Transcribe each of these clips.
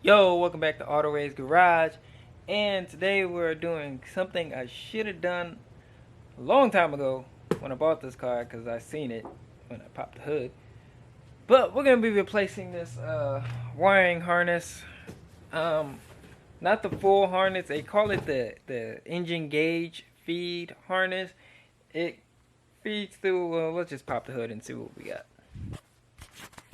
Yo, welcome back to Auto Ray's Garage. And today we're doing something I should have done a long time ago when I bought this car because I seen it when I popped the hood. But we're going to be replacing this wiring harness. Um, Not the full harness. They call it the engine gauge feed harness. It feeds through, let's just pop the hood and see what we got.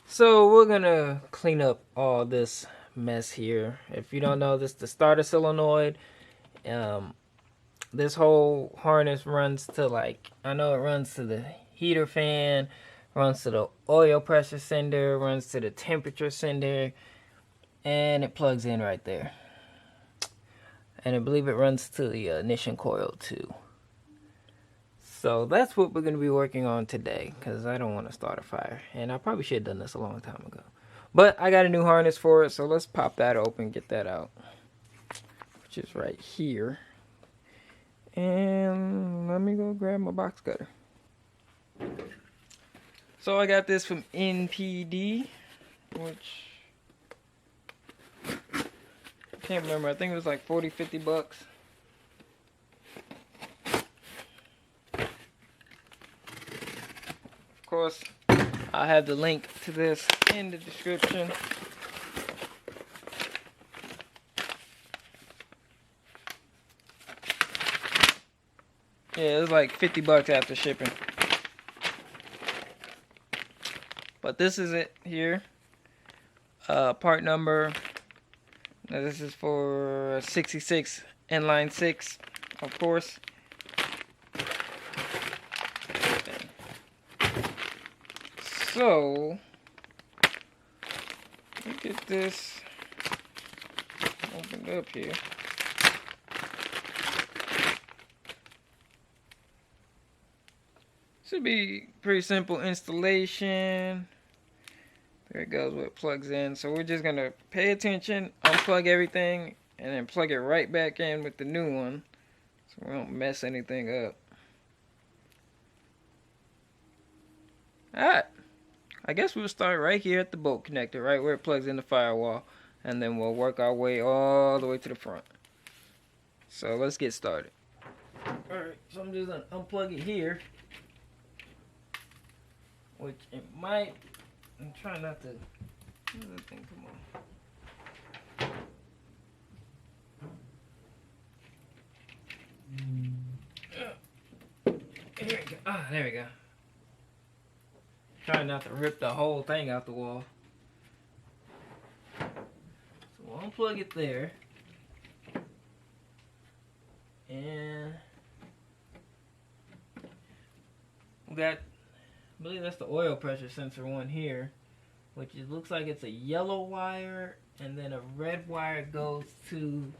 So we're gonna clean up all this mess here. If you don't know, this is the starter solenoid. Um, this whole harness runs to I know it runs to the heater fan, runs to the oil pressure sender, runs to the temperature sender, and it plugs in right there. And I believe it runs to the ignition coil too. So that's what we're going to be working on today, because I don't want to start a fire. And I probably should have done this a long time ago. But I got a new harness for it, so let's pop that open, get that out. Which is right here. And let me go grab my box cutter. So I got this from NPD, which I can't remember. I think it was like 40, 50 bucks. Of course, I'll have the link to this in the description. Yeah, it was like 50 bucks after shipping. But this is it here. Part number. Now this is for 66 inline 6, of course. So, let me get this opened up here. Should be pretty simple installation. There it goes where it plugs in. So we're just going to pay attention, unplug everything, and then plug it right back in with the new one. So we don't mess anything up. Alright. I guess we'll start right here at the bolt connector, right where it plugs in the firewall. And then we'll work our way all the way to the front. So let's get started. Alright, so I'm just going to unplug it here. Which it might... I'm trying not to... Where's that thing? Come on. Here we go. Ah, there we go. Trying not to rip the whole thing out the wall. So we'll unplug it there. And we got, I believe that's the oil pressure sensor one here, which it looks like it's a yellow wire, and then a red wire goes to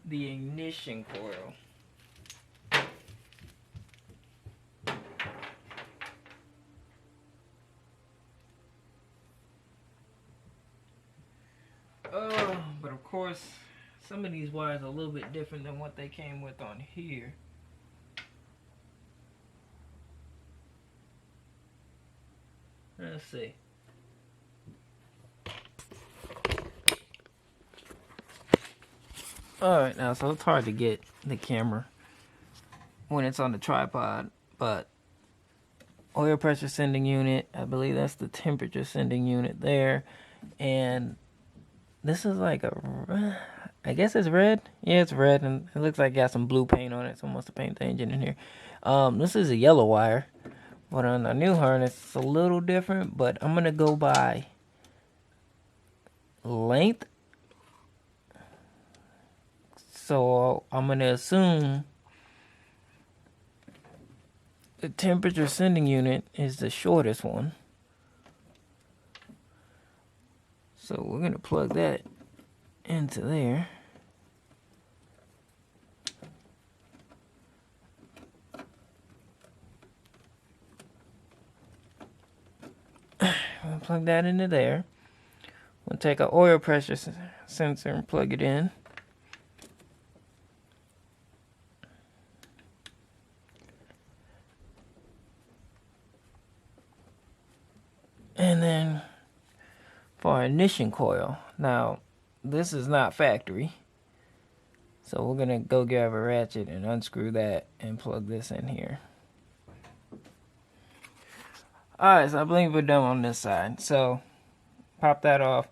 the ignition coil. But of course, some of these wires are a little bit different than what they came with on here. Let's see. Alright, now, so it's hard to get the camera when it's on the tripod, but oil pressure sending unit, I believe that's the temperature sending unit there, and this is like a, I guess it's red. Yeah, it's red, and it looks like it got some blue paint on it. Someone must have painted the engine in here. This is a yellow wire, but on the new harness, it's a little different. But I'm gonna go by length. So I'm gonna assume the temperature sending unit is the shortest one. So we're going to plug that into there. We'll plug that into there. We'll take our oil pressure sensor and plug it in. And then for our ignition coil. Now, this is not factory. So we're gonna go grab a ratchet and unscrew that and plug this in here. Alright, so I believe we're done on this side. So pop that off,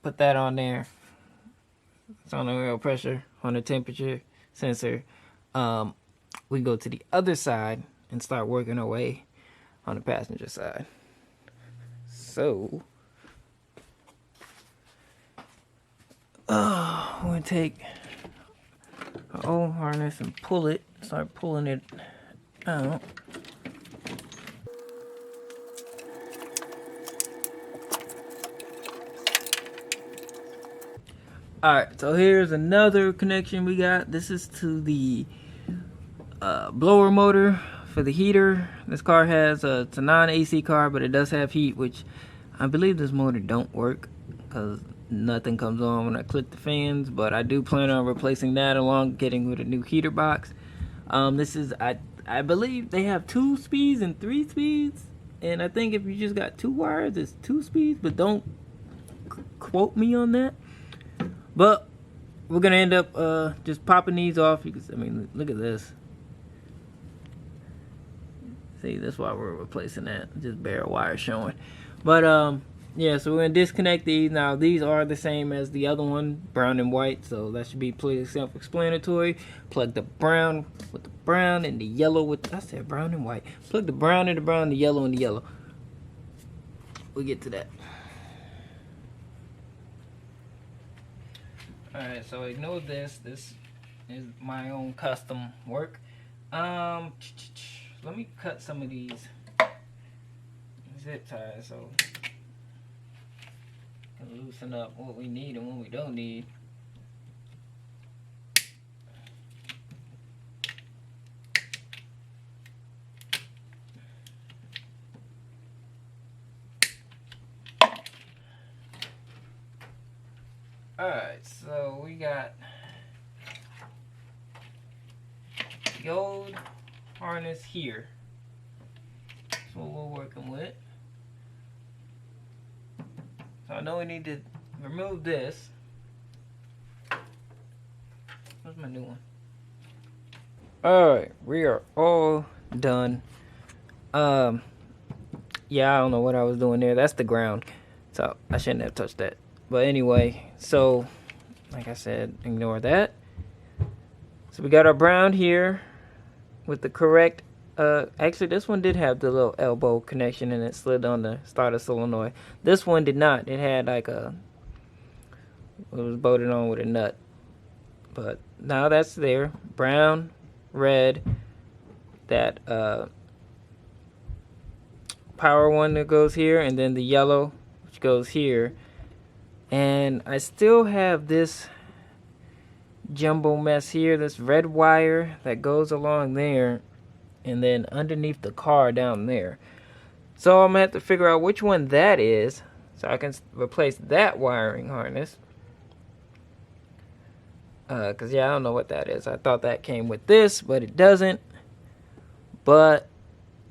put that on there. It's on the oil pressure, on the temperature sensor. We go to the other side and start working our way on the passenger side. So we're gonna take our old harness and pull it, start pulling it out. Alright, so here's another connection we got. This is to the blower motor for the heater. This car has it's a non-AC car, but it does have heat, which I believe this motor don't work because nothing comes on when I click the fans. But I do plan on replacing that along getting with a new heater box. This is I believe they have 2 speeds and 3 speeds, and I think if you just got 2 wires, it's 2 speeds. But don't quote me on that. But we're gonna end up just popping these off because I mean, look at this. See, that's why we're replacing that. Just bare wire showing. But yeah, so we're gonna disconnect these. Now these are the same as the other one, brown and white, so that should be pretty self-explanatory. Plug the brown with the brown and the yellow with, I said brown and white. Plug the brown and the brown, the yellow and the yellow. We'll get to that. Alright, so ignore this. This is my own custom work. Let me cut some of these zip ties so we can loosen up what we need and what we don't need. Alright, so we got the old harness here. That's what we're working with. So I know we need to remove this. Where's my new one? Alright, we are all done. Yeah, I don't know what I was doing there. That's the ground. So I shouldn't have touched that. But anyway, so like I said, ignore that. So we got our brown here with the correct actually this one did have the little elbow connection and it slid on the starter solenoid. This one did not. It had like it was bolted on with a nut. But now that's there. Brown, red, that power one that goes here, and then the yellow which goes here. And I still have this jumbo mess here, this red wire that goes along there and then underneath the car down there. So I'm gonna have to figure out which one that is so I can replace that wiring harness. Cause yeah, I don't know what that is. I thought that came with this, but it doesn't. But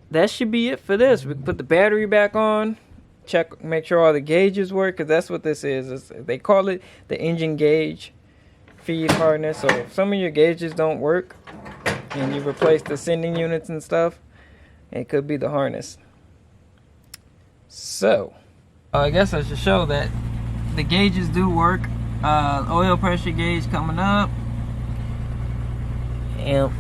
that should be it for this. We can put the battery back on. Check, make sure all the gauges work, because that's what this is. They call it the engine gauge feed harness. So if some of your gauges don't work and you replace the sending units and stuff, it could be the harness. So I guess I should show that the gauges do work. Oil pressure gauge coming up, and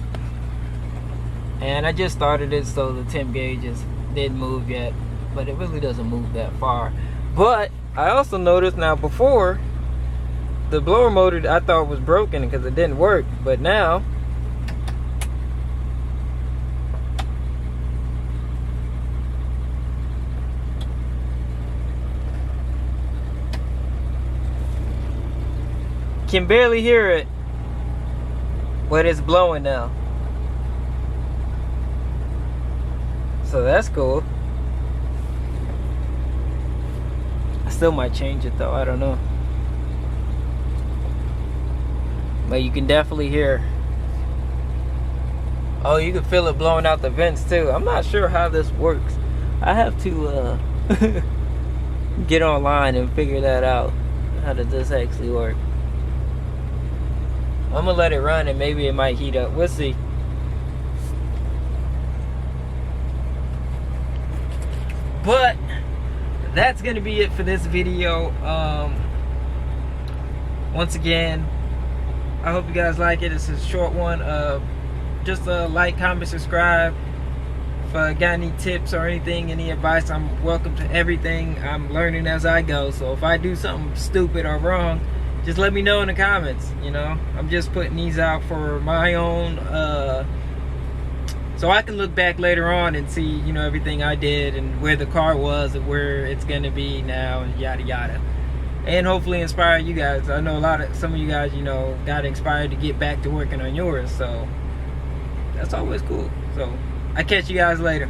I just started it, so the temp gauges didn't move yet. But it really doesn't move that far. But I also noticed now, before the blower motor I thought was broken because it didn't work, but now can barely hear it, but it's blowing now. So that's cool. Still might change it though, I don't know. But you can definitely hear. Oh, you can feel it blowing out the vents too. I'm not sure how this works. I have to get online and figure that out, How does this actually work? I'm gonna let it run and maybe it might heat up. We'll see. But that's gonna be it for this video. Once again, I hope you guys like it. It's a short one. Just like, comment, subscribe. If I got any tips or anything, any advice, I'm welcome to everything. I'm learning as I go. So if I do something stupid or wrong, just let me know in the comments. You know, I'm just putting these out for my own, so I can look back later on and see, you know, everything I did and where the car was and where it's gonna be now and yada yada. And hopefully inspire you guys. I know some of you guys, you know, got inspired to get back to working on yours. So that's always cool. So I catch you guys later.